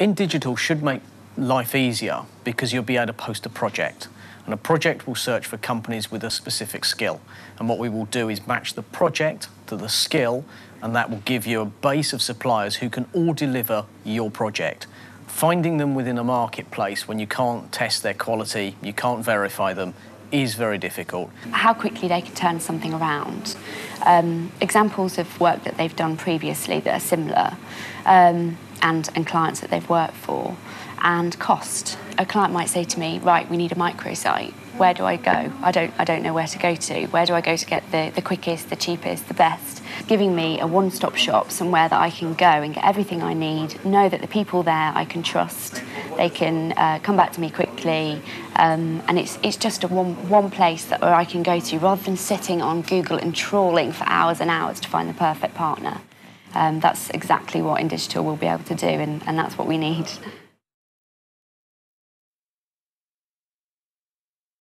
InDigital should make life easier because you'll be able to post a project. And a project will search for companies with a specific skill. And what we will do is match the project to the skill, and that will give you a base of suppliers who can all deliver your project. Finding them within a marketplace when you can't test their quality, you can't verify them, is very difficult. How quickly they can turn something around. Examples of work that they've done previously that are similar, and clients that they've worked for, and cost. A client might say to me, right, we need a microsite. Where do I go? I don't know where to go to. Where do I go to get the quickest, the cheapest, the best? Giving me a one-stop shop, somewhere that I can go and get everything I need, know that the people there I can trust, they can come back to me quickly, and it's just one place where I can go to rather than sitting on Google and trawling for hours and hours to find the perfect partner. That's exactly what InDigital will be able to do, and that's what we need.